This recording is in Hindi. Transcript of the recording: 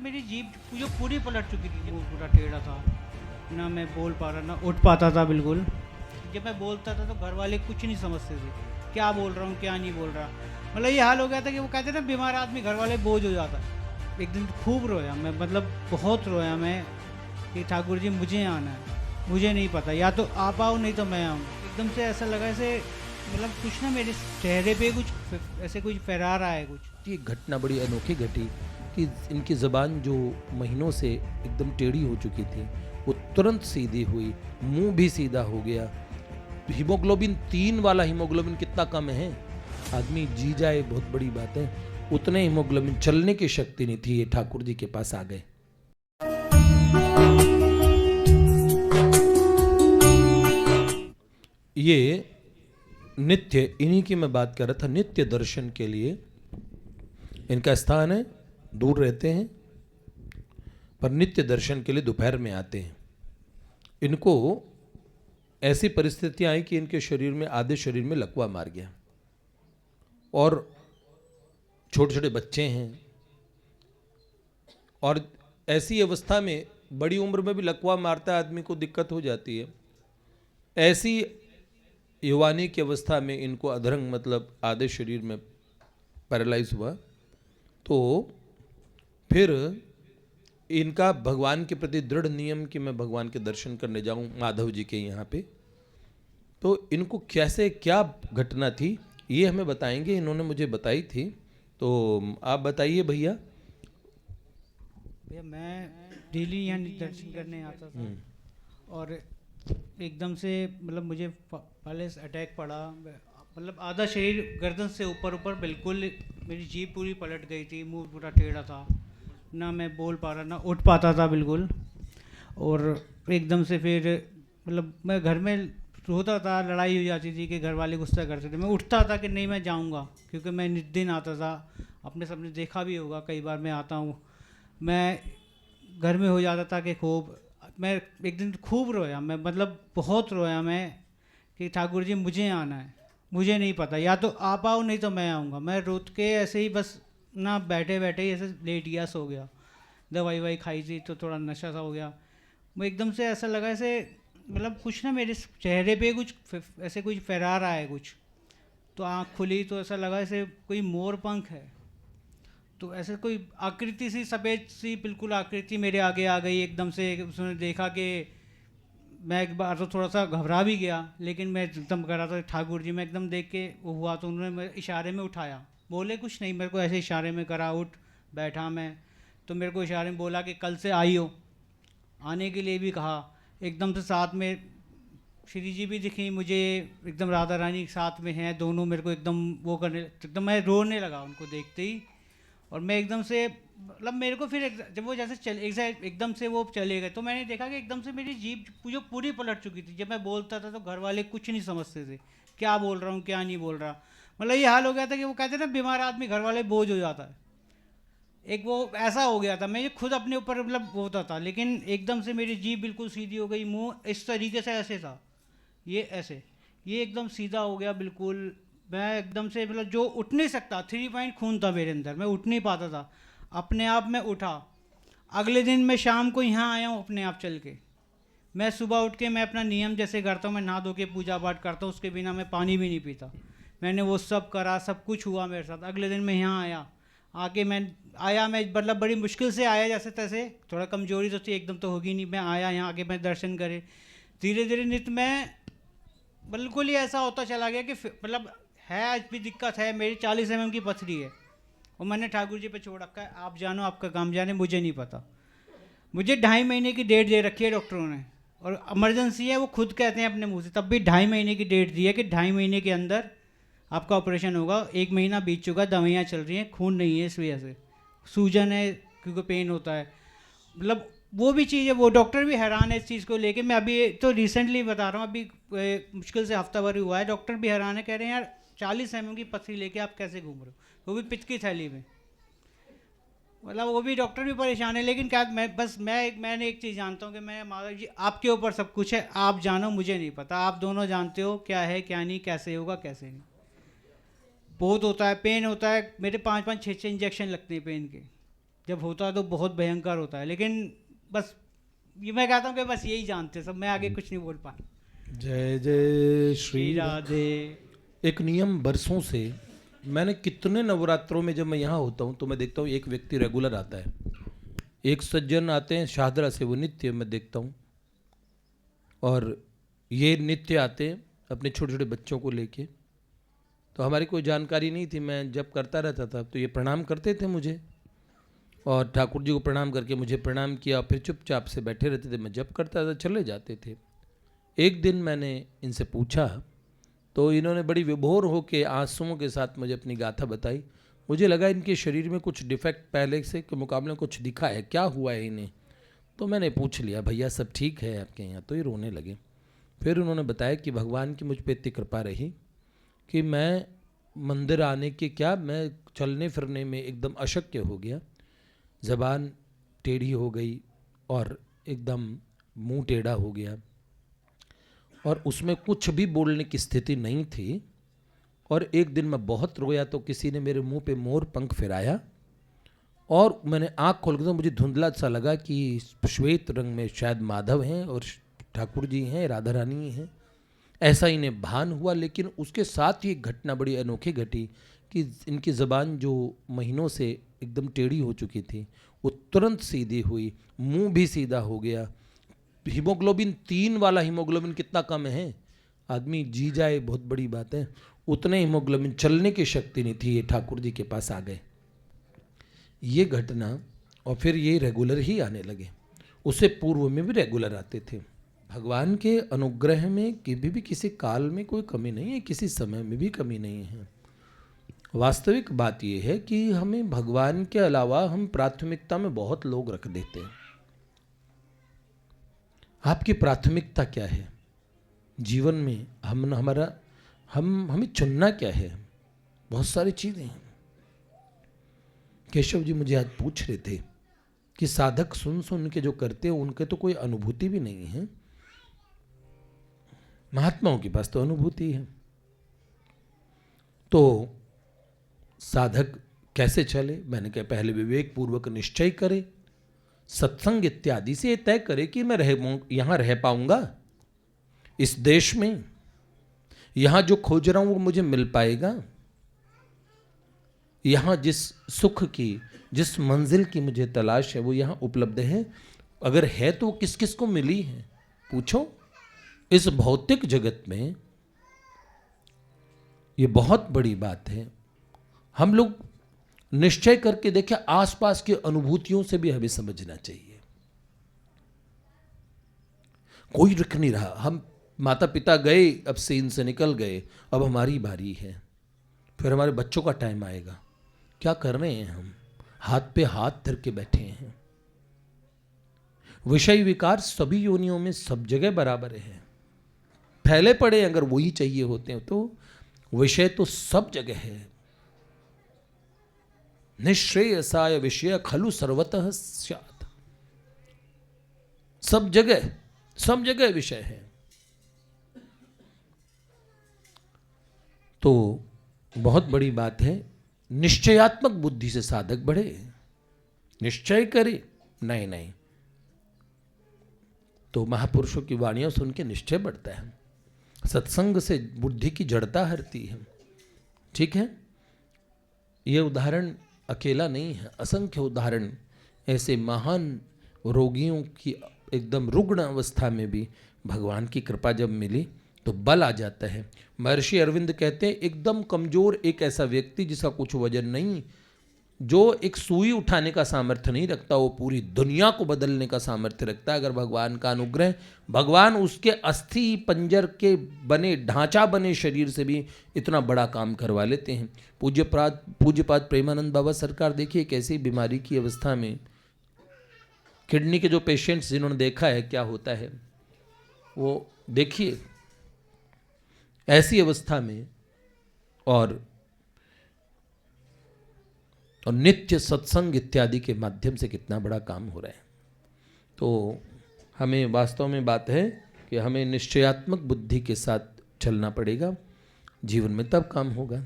मेरी जीभ जो पूरी पलट चुकी थी, वो पूरा टेढ़ा था, ना मैं बोल पा रहा, ना उठ पाता था बिल्कुल। जब मैं बोलता था तो घर वाले कुछ नहीं समझते थे, क्या बोल रहा हूँ क्या नहीं बोल रहा। मतलब ये हाल हो गया था कि वो कहते ना बीमार आदमी घर वाले बोझ हो जाता है। एक दिन खूब रोया मैं, मतलब बहुत रोया मैं कि ठाकुर जी मुझे आना है, मुझे नहीं पता, या तो आप आओ नहीं तो मैं आऊँ। एकदम से ऐसा लगा ऐसे, मतलब कुछ ना मेरे चेहरे पे कुछ ऐसे कुछ फहरा रहा है कुछ। ये घटना बड़ी अनोखी घटी कि इनकी ज़बान जो महीनों से एकदम टेढ़ी हो चुकी थी वो तुरंत सीधी हुई, मुंह भी सीधा हो गया। हीमोग्लोबिन 3 वाला हीमोग्लोबिन कितना कम है, आदमी जी जाए बहुत बड़ी बात है। उतने हीमोग्लोबिन, चलने की शक्ति नहीं थी, ये ठाकुर जी के पास आ गए। ये नित्य, इन्हीं की मैं बात कर रहा था, नित्य दर्शन के लिए इनका स्थान है। दूर रहते हैं पर नित्य दर्शन के लिए दोपहर में आते हैं। इनको ऐसी परिस्थितियां आई कि इनके शरीर में, आधे शरीर में लकवा मार गया और छोटे छोटे बच्चे हैं। और ऐसी अवस्था में, बड़ी उम्र में भी लकवा मारता है आदमी को, दिक्कत हो जाती है। ऐसी युवानी की अवस्था में इनको अधरंग, मतलब आधे शरीर में पैरालाइज हुआ। तो फिर इनका भगवान के प्रति दृढ़ नियम कि मैं भगवान के दर्शन करने जाऊं माधव जी के यहाँ पे। तो इनको कैसे, क्या घटना थी, ये हमें बताएंगे, इन्होंने मुझे बताई थी। तो आप बताइए भैया। भैया मैं डेली यहाँ दर्शन करने आता था और एकदम से मतलब मुझे पहले अटैक पड़ा, मतलब आधा शरीर गर्दन से ऊपर ऊपर बिल्कुल, मेरी जीभ पूरी पलट गई थी, मुंह पूरा टेढ़ा था, ना मैं बोल पा रहा, ना उठ पाता था बिल्कुल। और एकदम से फिर मतलब मैं घर में रोता था, लड़ाई हो जाती थी कि घर वाले गुस्सा करते थे। मैं उठता था कि नहीं मैं जाऊंगा, क्योंकि मैं नित दिन आता था, अपने सबने देखा भी होगा, कई बार मैं आता हूँ। मैं घर में हो जाता था कि खूब, मैं एक दिन खूब रोया मैं, मतलब बहुत रोया मैं कि ठाकुर जी मुझे आना है, मुझे नहीं पता, या तो आप आओ नहीं तो मैं आऊँगा। मैं रोत के ऐसे ही बस ना, बैठे बैठे ही ऐसे लेट गया, सो गया। दवाई वाई खाई थी तो थोड़ा नशा सा हो गया। वो एकदम से ऐसा लगा ऐसे, मतलब कुछ ना मेरे चेहरे पे कुछ ऐसे कुछ फहरा रहा है कुछ। तो आँख खुली तो ऐसा लगा ऐसे कोई मोर पंख है। तो ऐसे कोई आकृति सी, सफ़ेद सी बिल्कुल आकृति मेरे आगे आ गई एकदम से। उसने देखा कि मैं एक बार तो थोड़ा सा घबरा भी गया, लेकिन मैं एकदम कर रहा था ठाकुर जी, मैं एकदम देख के वो हुआ तो उन्होंने मेरे इशारे में उठाया, बोले कुछ नहीं, मेरे को ऐसे इशारे में करा, उठ बैठा मैं। तो मेरे को इशारे में बोला कि कल से आई हो, आने के लिए भी कहा। एकदम से साथ में श्री जी भी दिखी मुझे, एकदम राधा रानी साथ में हैं दोनों, मेरे को एकदम वो करने, एकदम मैं रोने लगा उनको देखते ही। और मैं एकदम से, मतलब मेरे को फिर जब वो जैसे एकदम से वो चले गए तो मैंने देखा कि एकदम से मेरी जीभ जो पूरी पलट चुकी थी। जब मैं बोलता था तो घर वाले कुछ नहीं समझते थे, क्या बोल रहा हूँ क्या नहीं बोल रहा। मतलब ये हाल हो गया था कि वो कहते ना बीमार आदमी घर वाले बोझ हो जाता है, एक वो ऐसा हो गया था। मैं ये खुद अपने ऊपर मतलब वो होता था, लेकिन एकदम से मेरी जीभ बिल्कुल सीधी हो गई, मुंह इस तरीके से ऐसे था, ये ऐसे, ये एकदम सीधा हो गया बिल्कुल। मैं एकदम से मतलब जो उठ नहीं सकता, 3 पॉइंट खून था मेरे अंदर, मैं उठ नहीं पाता था। अपने आप मैं उठा। अगले दिन मैं शाम को यहाँ आया हूँ अपने आप चल के। मैं सुबह उठ के मैं अपना नियम जैसे करता हूँ, मैं नहा धो के पूजा पाठ करता हूँ, उसके बिना मैं पानी भी नहीं पीता। मैंने वो सब करा, सब कुछ हुआ मेरे साथ। अगले दिन मैं यहाँ आया, आके मैं आया, मैं मतलब बड़ी मुश्किल से आया, जैसे तैसे, थोड़ा कमजोरी तो थी, एकदम तो होगी नहीं। मैं आया यहाँ आके, मैं दर्शन करे, धीरे धीरे नित्य मैं बिल्कुल ही ऐसा होता चला गया कि मतलब है, आज भी दिक्कत है, मेरी 40 mm की पथरी है और मैंने ठाकुर जी पे छोड़ रखा है, आप जानो आपका काम जाने, मुझे नहीं पता। मुझे 2.5 महीने की डेट दे रखी है डॉक्टरों ने, और इमरजेंसी है, वो खुद कहते हैं अपने मुंह से, तब भी 2.5 महीने की डेट दी है कि 2.5 महीने के अंदर आपका ऑपरेशन होगा। 1 महीना बीत चुका, दवाइयाँ चल रही हैं, खून नहीं है इस वजह से, सूजन है क्योंकि पेन होता है। मतलब वो भी चीज़ है, वो डॉक्टर भी हैरान है इस चीज़ को लेके। मैं अभी तो रिसेंटली बता रहा हूँ, अभी मुश्किल से हफ्ता भर ही हुआ है, डॉक्टर भी हैरान है, कह रहे हैं यार 40 mm की पथरी लेके आप कैसे घूम रहे हो, वो भी पित्त की थैली में। मतलब वो भी डॉक्टर भी परेशान है। लेकिन क्या, मैंने एक चीज़ जानता हूँ कि मैं, माधव जी आपके ऊपर सब कुछ है, आप जानो, मुझे नहीं पता, आप दोनों जानते हो क्या है क्या नहीं, कैसे होगा कैसे नहीं। बहुत होता है, पेन होता है, मेरे 5-5 6-6 इंजेक्शन लगते हैं पेन के। जब होता है तो बहुत भयंकर होता है। लेकिन बस ये मैं कहता हूँ कि बस यही जानते सब, मैं आगे कुछ नहीं बोल पा रहा। जय जय श्री श्री राधे। एक नियम बरसों से मैंने कितने नवरात्रों में जब मैं यहाँ होता हूँ तो मैं देखता हूँ एक व्यक्ति रेगुलर आता है, एक सज्जन आते हैं शाहदरा से, वो नित्य मैं देखता हूँ, और ये नित्य आते हैं अपने छोटे छोटे बच्चों को लेके। तो हमारी कोई जानकारी नहीं थी, मैं जब करता रहता था तो ये प्रणाम करते थे मुझे, और ठाकुर जी को प्रणाम करके मुझे प्रणाम किया, फिर चुपचाप से बैठे रहते थे। मैं जब करता था चले जाते थे। एक दिन मैंने इनसे पूछा तो इन्होंने बड़ी विभोर होकर आंसुओं के साथ मुझे अपनी गाथा बताई। मुझे लगा इनके शरीर में कुछ डिफेक्ट पहले से के मुकाबले में कुछ दिखा है, क्या हुआ है इन्हें। तो मैंने पूछ लिया, भैया सब ठीक है आपके यहाँ? तो ये रोने लगे। फिर उन्होंने बताया कि भगवान की मुझ पर इतनी कृपा रही कि मैं मंदिर आने के क्या, मैं चलने फिरने में एकदम अशक्य हो गया, ज़बान टेढ़ी हो गई और एकदम मुंह टेढ़ा हो गया, और उसमें कुछ भी बोलने की स्थिति नहीं थी। और एक दिन मैं बहुत रोया तो किसी ने मेरे मुंह पे मोर पंख फिराया, और मैंने आँख खोल के तो मुझे धुंधला सा लगा कि श्वेत रंग में शायद माधव हैं और ठाकुर जी हैं, राधा रानी हैं, ऐसा इन्हें भान हुआ। लेकिन उसके साथ ही एक घटना बड़ी अनोखी घटी कि इनकी ज़बान जो महीनों से एकदम टेढ़ी हो चुकी थी वो तुरंत सीधी हुई, मुंह भी सीधा हो गया। हीमोग्लोबिन 3 वाला हीमोग्लोबिन कितना कम है, आदमी जी जाए बहुत बड़ी बात है, उतने हीमोग्लोबिन, चलने की शक्ति नहीं थी, ये ठाकुर जी के पास आ गए। ये घटना, और फिर ये रेगुलर ही आने लगे, उससे पूर्व में भी रेगुलर आते थे। भगवान के अनुग्रह में कभी भी किसी काल में कोई कमी नहीं है, किसी समय में भी कमी नहीं है। वास्तविक बात यह है कि हमें भगवान के अलावा हम प्राथमिकता में बहुत लोग रख देते हैं। आपकी प्राथमिकता क्या है जीवन में? हमें चुनना क्या है? बहुत सारी चीजें हैं। केशव जी मुझे आज पूछ रहे थे कि साधक सुन सुन के जो करते हैं उनके तो कोई अनुभूति भी नहीं है, महात्माओं के पास तो अनुभूति है। तो साधक कैसे चले? मैंने कहा पहले विवेक पूर्वक निश्चय करे, सत्संग इत्यादि से तय करे कि मैं यहां रह पाऊंगा इस देश में, यहां जो खोज रहा हूं वो मुझे मिल पाएगा, यहां जिस सुख की, जिस मंजिल की मुझे तलाश है वो यहां उपलब्ध है। अगर है तो किस किस को मिली है पूछो। इस भौतिक जगत में ये बहुत बड़ी बात है। हम लोग निश्चय करके देखें, आसपास की अनुभूतियों से भी हमें समझना चाहिए। कोई रुक नहीं रहा, हम माता पिता गए, अब सीन से निकल गए, अब हमारी बारी है, फिर हमारे बच्चों का टाइम आएगा। क्या कर रहे हैं हम? हाथ पे हाथ धर के बैठे हैं। विषय विकार सभी योनियों में सब जगह बराबर है, फैले पड़े। अगर वही चाहिए होते हैं तो विषय तो सब जगह है। निश्रेयसाय विषय खलु सर्वतः स्यात्, सब जगह विषय है। तो बहुत बड़ी बात है, निश्चयात्मक बुद्धि से साधक बढ़े, निश्चय करे। नहीं तो महापुरुषों की वाणियों सुन के निश्चय बढ़ता है, सत्संग से बुद्धि की जड़ता हरती है। ठीक है, यह उदाहरण अकेला नहीं है, असंख्य उदाहरण ऐसे महान रोगियों की एकदम रुग्ण अवस्था में भी भगवान की कृपा जब मिली तो बल आ जाता है। महर्षि अरविंद कहते हैं एकदम कमजोर एक ऐसा व्यक्ति जिसका कुछ वजन नहीं, जो एक सुई उठाने का सामर्थ्य नहीं रखता, वो पूरी दुनिया को बदलने का सामर्थ्य रखता है। अगर भगवान का अनुग्रह, भगवान उसके अस्थि पंजर के बने, ढांचा बने शरीर से भी इतना बड़ा काम करवा लेते हैं। पूज्यपाद प्रेमानंद बाबा सरकार देखिए कैसी बीमारी की अवस्था में, किडनी के जो पेशेंट्स जिन्होंने देखा है क्या होता है वो देखिए, ऐसी अवस्था में और नित्य सत्संग इत्यादि के माध्यम से कितना बड़ा काम हो रहा है। तो हमें वास्तव में बात है कि हमें निश्चयात्मक बुद्धि के साथ चलना पड़ेगा जीवन में, तब काम होगा।